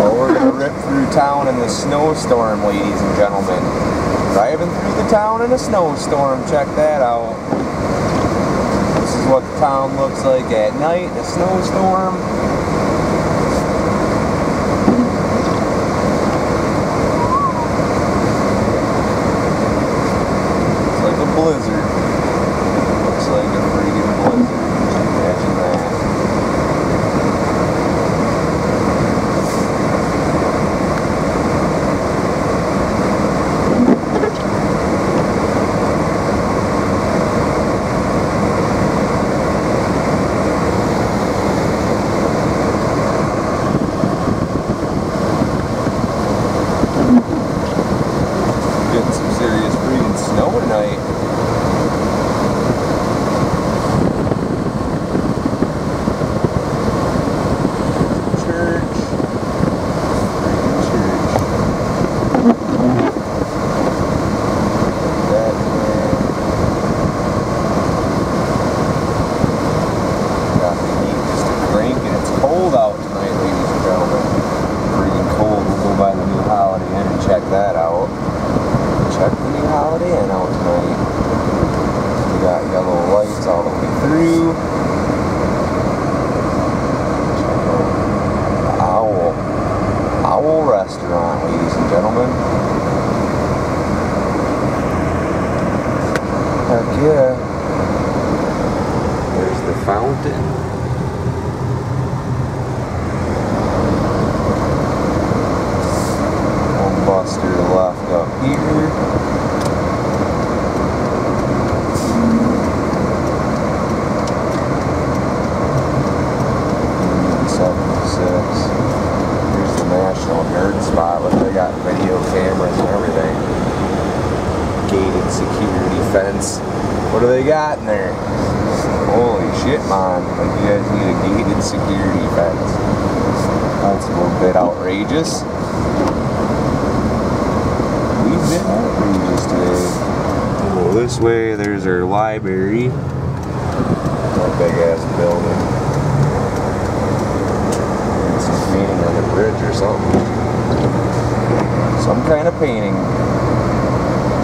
Well, we're going to rip through town in the snowstorm, ladies and gentlemen. Driving through the town in a snowstorm, check that out. This is what the town looks like at night in a snowstorm. It's like a blizzard. Looks like a freaking blizzard. Imagine that. Getting some serious freaking snow tonight. Church. That way. Got the heat just a crank and it's cold out tonight, ladies and gentlemen. Freaking cold. We'll go by the new Holiday Inn and check that out. Check the new Holiday Inn out tonight. We got yellow lights all the way through. Check out the Owl Restaurant, ladies and gentlemen. Heck yeah. There's the fountain. Buster left up here. 76. Here's the National Guard spot. Look, they got video cameras and everything. Gated security fence. What do they got in there? Holy shit, man. Like, you guys need a gated security fence. That's a little bit outrageous. Outrageous today. Oh, this way, there's our library. That big ass building. And some painting on the bridge or something. Some kind of painting.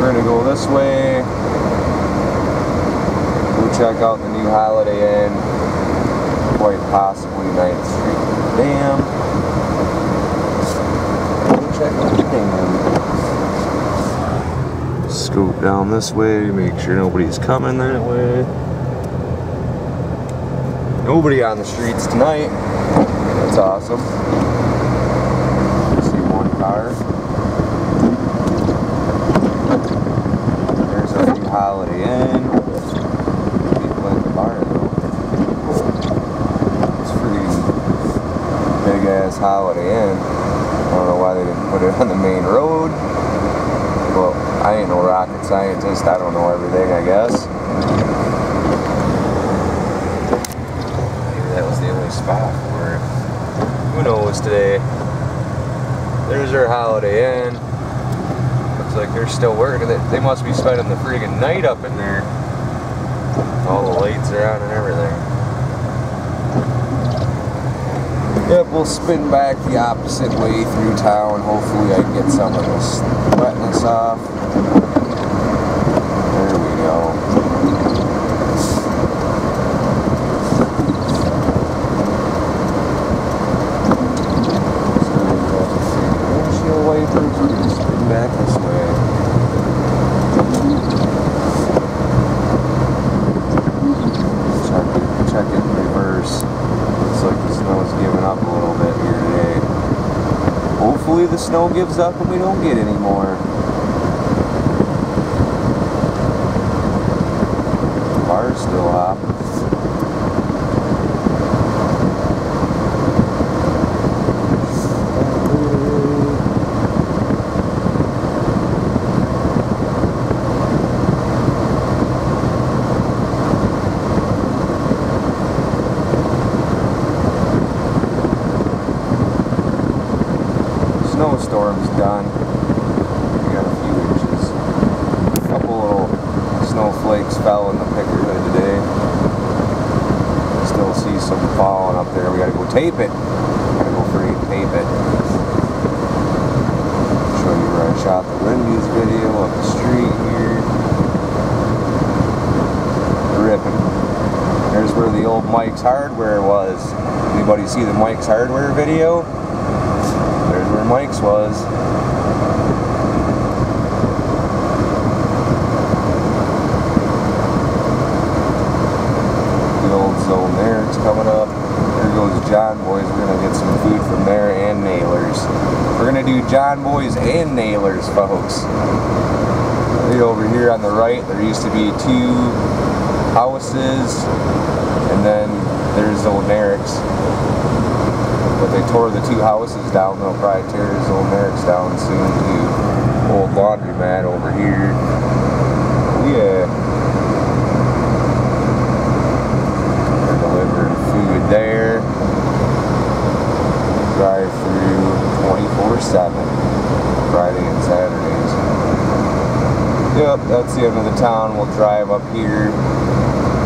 We're gonna go this way. Go check out the new Holiday Inn. Quite possibly 9th Street Dam. Go check out the dam. Scoop down this way, make sure nobody's coming that way. Nobody on the streets tonight. That's awesome. See one car. There's our new Holiday Inn. People at the bar though. It's pretty big ass Holiday Inn. I don't know why they didn't put it on the main road. Well, I ain't no rocket scientist, I don't know everything, I guess. Maybe that was the only spot for it. Who knows today? There's our Holiday Inn. Looks like they're still working. They must be spending the friggin' night up in there. All the lights are on and everything. Yep, we'll spin back the opposite way through town. Hopefully I can get some of this wetness off. There we go. So we got the windshield wipers. We're going to spin back this way. Check it in reverse. Looks like the snow's giving up a little bit here today. Hopefully the snow gives up and we don't get any more. The bar's still up. Snowstorm's done. We got a few inches. A couple little snowflakes fell in the picker hood today. Still see some falling up there. We gotta go tape it. Gotta go free tape it. Anybody see the Mike's Hardware video? There's where Mike's was. The old zone there, it's coming up. There goes John Boy's. We're gonna get some food from there and Nailers. We're gonna do John Boy's and Nailers, folks. Right over here on the right, there used to be 2 houses, and then there's old Eric's. But they tore the 2 houses down. They'll probably tear his old Eric's down soon too. Old laundromat over here. Yeah. They're delivering food there. Drive through 24/7. Friday and Saturdays. Yep, that's the end of the town. We'll drive up here.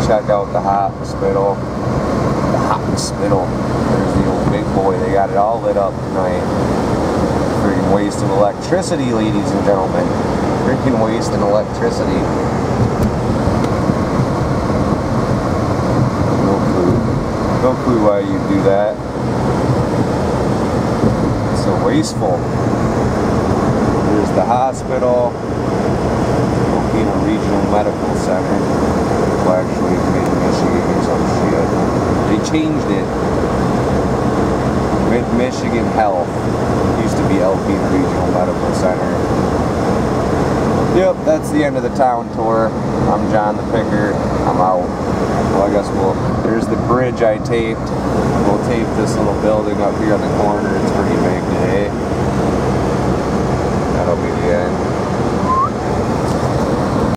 Check out the hospital. The hospital. There's the old big boy. They got it all lit up tonight. Freaking wasting electricity, ladies and gentlemen. Freaking wasting electricity. No clue. No clue why you do that. It's so wasteful. There's the hospital. Alpena Regional Medical Center. Well, actually, Mid-Michigan or some shit. They changed it. Mid-Michigan Health. Used to be Alpena Regional Medical Center. Yep, that's the end of the town tour. I'm John the Picker. I'm out. Well, I guess there's the bridge I taped. We'll tape this little building up here on the corner. It's pretty